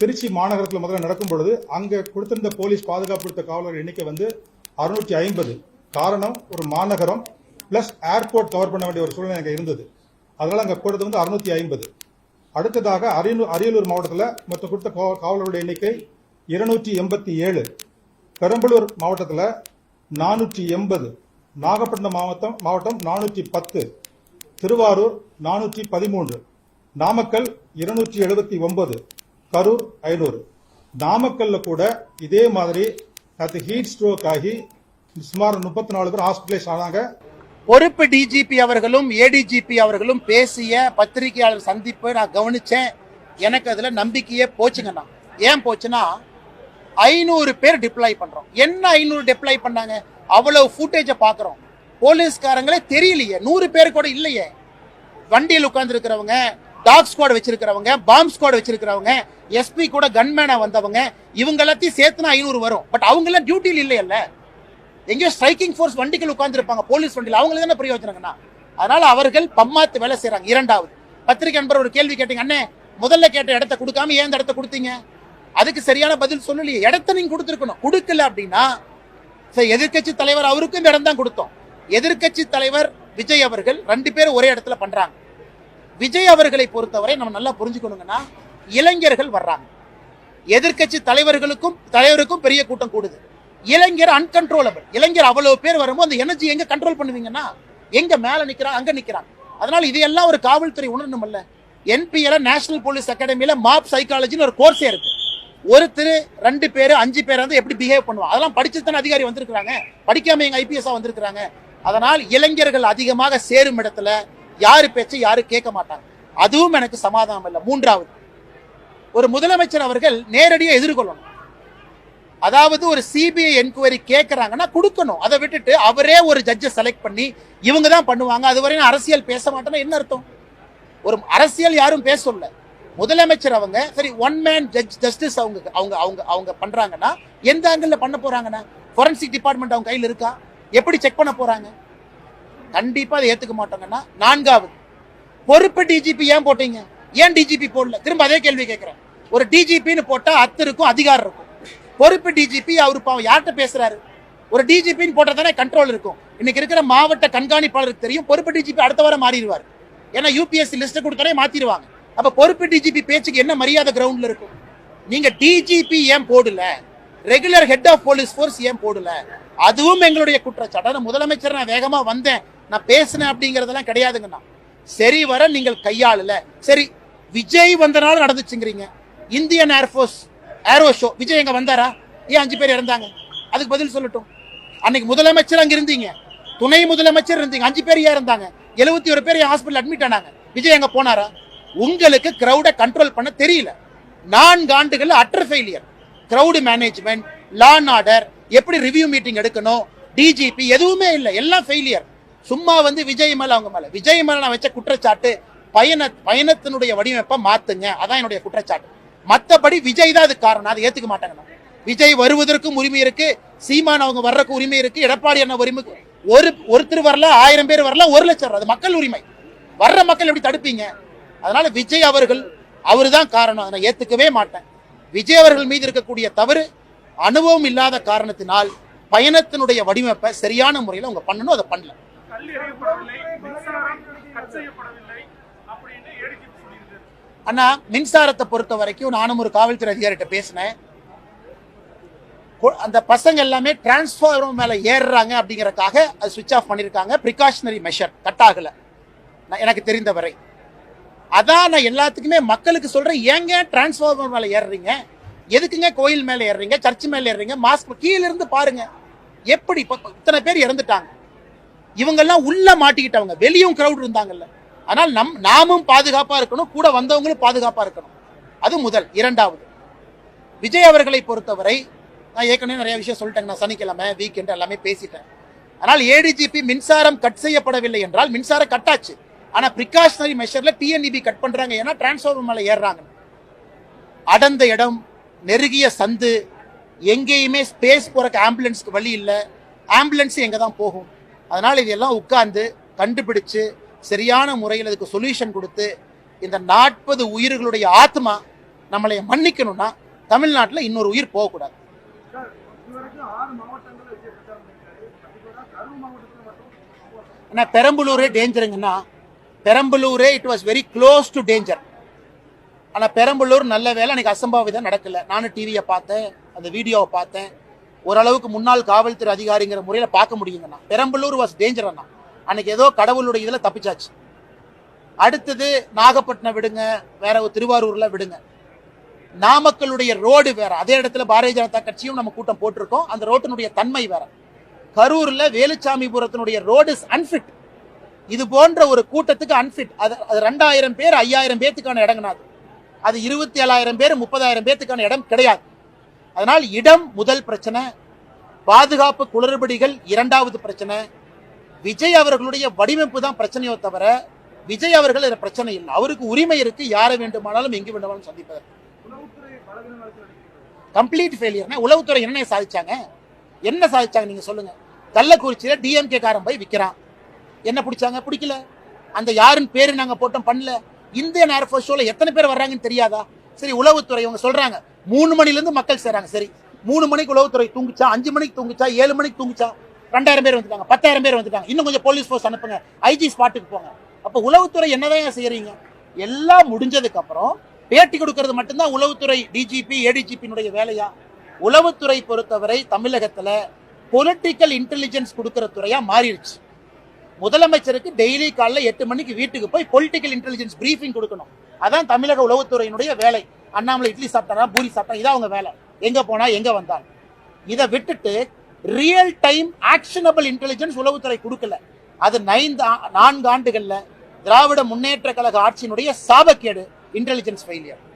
திருச்சி மாநகரத்தில் முதல்ல நடக்கும் பொழுது அங்க கொடுத்திருந்த போலீஸ் பாதுகாப்பு கொடுத்த காவலர்கள் எண்ணிக்கை வந்து 650. காரணம் ஒரு மாநகரம் பிளஸ் ஏர்போர்ட் கவர் பண்ண வேண்டிய ஒரு சூழ்நிலை அங்க இருந்தது. அதனால அங்க கொடுத்தது வந்து 650. அடுத்ததாக அரியலூர் மாவட்டத்தில் மொத்தம் கொடுத்த காவலர்களுடைய எண்ணிக்கை 287. பெரம்பலூர் மாவட்டத்தில் 480. நாகப்பட்டினம் மாவட்டம் 410. திருவாரூர் 413. நாமக்கல் 279. கரூர் 500. நாமக்கல்ல கூட இதே மாதிரி ஹீட் ஸ்ட்ரோக் ஆகி சுமார் 34 பேர் ஹாஸ்பிட்டலைஸ் ஆனாங்க. பொறுப்பு டிஜிபி அவர்களும் ஏடிஜிபி அவர்களும் பேசிய பத்திரிகையாளர் சந்திப்பு நான் கவனிச்சேன். எனக்கு அதுல நம்பிக்கையே போச்சுங்கண்ணா. ஏன் போச்சுன்னா 500 பேர் டிப்ளாய் பண்றோம். என்ன 500 டிப்ளாய் பண்ணாங்க? அவ்வளவு ஃபுட்டேஜ பாக்குறோம். போலீஸ்காரங்களே தெரியலையே, 100 பேர் கூட இல்லையே. வண்டியில் உட்கார்ந்து இருக்கிறவங்க, டாக் ஸ்குவாட் வச்சிருக்கிறவங்க, பாம்ப் ஸ்குவாட் வச்சிருக்கிறவங்க, எஸ்பி கூட கன்மேனா வந்தவங்க, இவங்க எல்லாத்தையும் சேர்த்துனா 500 வரும். பட் அவங்க எல்லாம் டியூட்டியில் இல்லையல்ல, எங்கேயோ ஸ்ட்ரைக்கிங் ஃபோர்ஸ் வண்டிகள் உட்கார்ந்து இருப்பாங்க போலீஸ் வண்டியில். அவங்களுக்கு தானே பிரயோஜனங்கண்ணா. அதனால அவர்கள் பம்மாத்து வேலை செய்யறாங்க. இரண்டாவது, பத்திரிகை நண்பர் ஒரு கேள்வி கேட்டீங்க, அண்ணே முதல்ல கேட்ட இடத்த கொடுக்காம ஏன் இந்த இடத்த கொடுத்தீங்க? அதுக்கு சரியான பதில் சொல்லலையே. இடத்த நீங்க கொடுத்துருக்கணும். கொடுக்கல அப்படின்னா எதிர்கட்சி தலைவர் அவருக்கும் இந்த இடம் தான் கொடுத்தோம். எதிர்கட்சி தலைவர் விஜய் அவர்கள் 2 பேரும் ஒரே இடத்துல பண்றாங்க. விஜய் அவர்களை பொறுத்தவரை நம்ம நல்லா புரிஞ்சுக்கணுங்கன்னா, இளைஞர்கள் வர்றாங்க. எதிர்கட்சி தலைவருக்கும் பெரிய கூட்டம் கூடுது. இளைஞர் அன்கன்ட்ரோலபிள். இளைஞர் அவ்வளவு பேர் வரும்போது அந்த எனர்ஜி எங்க கண்ட்ரோல் பண்ணுவீங்கன்னா, எங்க மேல நிக்கிறாங்க அங்க நிக்கிறாங்க. அதனால இதையெல்லாம் ஒரு காவல்துறை உணரணும். என்பிஎல் நேஷனல் போலீஸ் அகாடமியில மாப் சைக்காலஜின்னு ஒரு கோர்ஸே இருக்கு. ஒருத்தர் 2 பேர் 5 பேர் வந்து எப்படி பிஹேவ் பண்ணுவாங்க, அதெல்லாம் படிச்சுதானே அதிகாரி வந்திருக்காங்க. படிக்காம எங்க ஐபிஎஸ் வந்திருக்காங்க. அதனால் இளைஞர்கள் அதிகமாக சேரும் இடத்துல யாரு பேச்சு யாரு கேட்க மாட்டாங்க. அதுவும் எனக்கு சமாதானம் இல்லை. மூன்றாவது, ஒரு முதலமைச்சர் அவர்கள் நேரடியா எதிர்கொள்ளணும். அதாவது ஒரு சிபிஐ என்கொயரி கேட்கறாங்கன்னா கொடுக்கணும். அதை விட்டுட்டு அவரே ஒரு ஜட்ஜை செலக்ட் பண்ணி இவங்க தான் பண்ணுவாங்க, அதுவரை அரசியல் பேச மாட்டேன்னா என்ன அர்த்தம்? ஒரு அரசியல் யாரும் பேச சொல்ல. முதலமைச்சர் அவங்க சரி ஒன் மேன் ஜஸ்டிஸ் அவங்க பண்றாங்கன்னா எந்த ஆங்கிள் பண்ண போறாங்கன்னா, ஃபோரன்சிக் டிபார்ட்மெண்ட் அவங்க கையில் இருக்கா? எப்படி செக் பண்ண போறாங்க? கண்டிப்பா அதை ஏத்துக்க மாட்டாங்கன்னா. நான்காவது, பொறுப்பு டிஜிபி ஏன் போட்டீங்க? ஏன் டிஜிபி போடல? திரும்ப அதே கேள்வி கேட்கிறேன். ஒரு டிஜிபின்னு போட்டா அத்தருக்கும் அதிகாரம் இருக்கும். பொறுப்பு டிஜிபி அவரு யார்கிட்ட பேசுறாரு? ஒரு டிஜிபின்னு போட்டா தானே கண்ட்ரோல் இருக்கும். இன்னைக்கு இருக்கிற மாவட்ட கண்காணிப்பாளருக்கு தெரியும் பொறுப்பு டிஜிபி அடுத்த வாரம் மாறிடுவார். ஏன்னா யூபிஎஸ்சி லிஸ்ட் கொடுத்தாலே மாத்திடுவாங்க. அப்ப பொறுப்பு டிஜிபி பேச்சுக்கு என்ன மரியாதை கிரவுண்ட்ல இருக்கும்? நீங்க டிஜிபி ஏன் போடல? Regular head of police force ஏன் போடல? அதுவும் எங்களுடைய குற்றச்சாட்டு. முதலமைச்சர் நான் வேகமா வந்தேன், நான் பேசினேன் அப்படிங்கறதெல்லாம் கிடையாதுங்கண்ணா. சரி வர நீங்கள் கையாளல. சரி, விஜய் வந்தனால நடந்துச்சுங்கிறீங்க. Indian air force aero show Vijay எங்க வந்தாரா? ஏன் 5 பேர் இறந்தாங்க? அதுக்கு பதில் சொல்லட்டும். அன்னைக்கு முதலமைச்சர் அங்க இருந்தீங்க, துணை முதலமைச்சர் இருந்தீங்க, 5 பேர் ஏன் இருந்தாங்க? 71 பேர் ஹாஸ்பிட்டல் அட்மிட் ஆனாங்க. விஜய் எங்க போனாரா? உங்களுக்கு கிரௌட கண்ட்ரோல் பண்ண தெரியல. 4 ஆண்டுகள் utter failure. Crowd management, law and order, எப்படி ரிவ்யூ மீட்டிங் எடுக்கணும், டிஜிபி எதுவுமே இல்லை, எல்லாம் ஃபெயிலியர். சும்மா வந்து விஜய் மேல அவங்க மேல நான் வச்ச குற்றச்சாட்டு பயணத்தினுடைய வடிவமைப்பை மாத்துங்க, அதான் என்னுடைய குற்றச்சாட்டு. மத்தபடி விஜய் தான் அதுக்கு காரணம். அதை ஏத்துக்க மாட்டாங்க. விஜய் வருவதற்கும் உரிமை இருக்கு, சீமான் அவங்க வர்றதுக்கு உரிமை இருக்கு, எடப்பாடி என்ன உரிமை. ஒருத்தர் வரல, 1000 பேர் வரல, 1 லட்சம், அது மக்கள் உரிமை. வர்ற மக்கள் எப்படி தடுப்பீங்க? அதனால விஜய் அவர்கள் அவருதான் காரணம். அதை நான் ஏத்துக்கவே மாட்டேன். விஜய் அவர்கள் மீது இருக்கக்கூடிய தவறு அனுபவம் இல்லாத காரணத்தினால் பயணத்தினுடைய வடிவமைப்பை சரியான முறையில் அவங்க பண்ணணும், அதை பண்ணல. அண்ணா, மின்சாரத்தை பொறுத்த வரைக்கும் நானும் ஒரு காவல்துறை அதிகாரிகிட்ட பேசினேன். அந்த பசங்க எல்லாமே டிரான்ஸ்ஃபார்மர் மேல ஏறுறாங்க அப்படிங்கறதுக்காக அது சுவிட்ச் ஆஃப் பண்ணிருக்காங்க. பிரிகாஷனரி மெஷர் கட் ஆகல எனக்கு தெரிந்த வரை. அதான் நான் எல்லாத்துக்குமே மக்களுக்கு சொல்றேன், ஏங்க டிரான்ஸ்ஃபார்மர் மேல ஏறுறீங்க? எதுக்குங்க கோயில் மேல ஏறுறீங்க, சர்ச் மேல ஏறுறீங்க? மாஸ்க் கீழ இருந்து பாருங்க எப்படி இத்தனை பேர் இறந்துட்டாங்க. இவங்க எல்லாம் உள்ள மாட்டிக்கிட்டவங்க, வெளியும் கிரௌட் இருந்தாங்கல்ல. ஆனால் நாமும் பாதுகாப்பா இருக்கணும், கூட வந்தவங்களும் பாதுகாப்பா இருக்கணும். அது முதல். இரண்டாவது, விஜய் அவர்களை பொறுத்தவரை நான் ஏற்கனவே நிறைய விஷயம் சொல்லிட்டேங்க. நான் சனிக்கிழமை வீக்கெண்ட் எல்லாமே பேசிட்டேன். ஆனால் ஏடிஜிபி மின்சாரம் கட் செய்யப்படவில்லை என்றால் மின்சாரம் கட்டாச்சு. ஆனா பிரிகாஷனரி மெஷர்ல டிஎன்இபி கட் பண்றாங்க. ஏன்னா டிரான்ஸ்ஃபார்மர் மேல ஏறாங்க. அடர்ந்த இடம், நெருங்கிய சந்து, எங்கேயுமே ஸ்பேஸ் போறக்கு ஆம்புலன்ஸ்க்கு வழி இல்லை. ஆம்புலன்ஸ் எங்க தான் போகும்? அதனால இதெல்லாம் உட்கார்ந்து கண்டுபிடிச்சு சரியான முறையில் அதுக்கு சொல்யூஷன் கொடுத்து இந்த 40 உயிர்களுடைய ஆத்மா நம்மளை மன்னிக்கணும்னா தமிழ்நாட்டுல இன்னொரு உயிர் போகக்கூடாது. சார், இதுவரைக்கும் 6 மாவட்டங்கள்ல விஜய் பிரச்சாரம் பண்ணிருக்காரு. கண்டிப்பா கரூர் மாவட்டத்துல மட்டும் ஆனா பெரம்பலூரே டேஞ்சருங்கன்னா, பெரம்பலூரே it was very close to danger. ஆனா பெரம்பலூர் நல்ல வேலை அன்னைக்கு அசம்பாவிதம் நடக்கல. நானும் டிவியை பார்த்தேன், அந்த வீடியோவை பார்த்தேன். ஓரளவுக்கு முன்னாள் காவல்துறை அதிகாரிங்கிற முறையில் பார்க்க முடியுங்கண்ணா. பெரம்பலூர் வாஸ் டேஞ்சர் அண்ணா. அன்னைக்கு ஏதோ கடவுளுடைய இதில் தப்பிச்சாச்சு. அடுத்தது நாகப்பட்டினம் விடுங்க, வேற ஒரு திருவாரூர்ல விடுங்க. நாமக்கலுடைய ரோடு வேற, அதே இடத்துல பாரதிய ஜனதா கட்சியும் நம்ம கூட்டம் போட்டிருக்கோம். அந்த ரோட்டினுடைய தன்மை வேற. கரூர்ல வேலுச்சாமிபுரத்தினுடைய ரோடு இஸ் அன்ஃபிட். இது போன்ற ஒரு கூட்டத்துக்கு அன்ஃபிட். அது 2000 பேர் 5000 பேத்துக்கான இடங்கனாது. அது 27,000 பேர் 30,000 பேத்துக்கான இடம் கிடையாது. அதனால் இடம் முதல் பிரச்சனை, பாதுகாப்பு குளறுபடிகள் இரண்டாவது பிரச்சனை. விஜய் அவர்களுடைய வடிவமைப்பு தான் பிரச்சனையோ தவிர விஜய் அவர்கள் இதில் பிரச்சனை இல்லை. அவருக்கு உரிமை இருக்கு, யாரை வேண்டுமானாலும் எங்கு வேண்டுமானாலும் சந்திப்பதற்கு. உளவுத்துறை பலவீனம் நடக்கிறது. கம்ப்ளீட் ஃபெயிலியர்னா உளவுத்துறை என்ன சாதிச்சாங்க? என்ன சாதிச்சாங்க நீங்க சொல்லுங்க. கள்ளக்குறிச்சியில டிஎம்கே காரன் போய் விற்கிறான். என்ன பிடிச்சாங்க? பிடிக்கல. அந்த யாருன்னு பேரு நாங்க போட்டோம், பண்ணல. இந்தியன் ஏர்ஃபோர்ஸ் ஷோல எத்தனை பேர் வர்றாங்கன்னு தெரியாதா? சரி, உளவுத்துறை இவங்க சொல்றாங்க 3 மணில இருந்து மக்கள் சேராங்க. சரி, 3 மணிக்கு உளவுத்துறை தூங்குச்சா, 5 மணிக்கு தூங்குச்சா, 7 மணிக்கு தூங்குச்சா? 2000 பேர் வந்துட்டாங்க, 10,000 பேர் வந்துட்டாங்க. இன்னும் கொஞ்சம் போலீஸ் ஃபோர்ஸ் அனுப்புங்க, ஐஜி ஸ்பாட்டுக்கு போங்க. அப்ப உளவுத்துறை என்னதான் செய்யறீங்க? எல்லாம் முடிஞ்சதுக்கு அப்புறம் பேட்டி கொடுக்கிறது மட்டும்தான் உளவுத்துறை டிஜிபி ஏடிஜிபியினுடைய வேலையா? உளவுத்துறை பொறுத்தவரை தமிழகத்துல பொலிட்டிக்கல் இன்டெலிஜென்ஸ் கொடுக்கிற துறையா மாறிடுச்சு. முதலமைச்சருக்கு டெய்லி காலைல 8 மணிக்கு வீட்டுக்கு போய் பொலிட்டிக்கல் இன்டெலிஜென்ஸ் பிரீஃபிங் கொடுக்கணும். அதான் தமிழக உளவுத்துறையினுடைய வேலை. அண்ணாமலை இட்லி சாப்பிட்டாரா, பூரி சாப்பிட்டா, இதான் அவங்க வேலை. எங்க போனா எங்க வந்தால். இதை விட்டுட்டு ரியல் டைம் ஆக்ஷனபிள் இன்டெலிஜென்ஸ் உளவுத்துறை கொடுக்கல. அது 4 ஆண்டுகள்ல திராவிட முன்னேற்ற கழக ஆட்சியினுடைய சாபக்கேடு, இன்டெலிஜென்ஸ் ஃபெயிலியர்.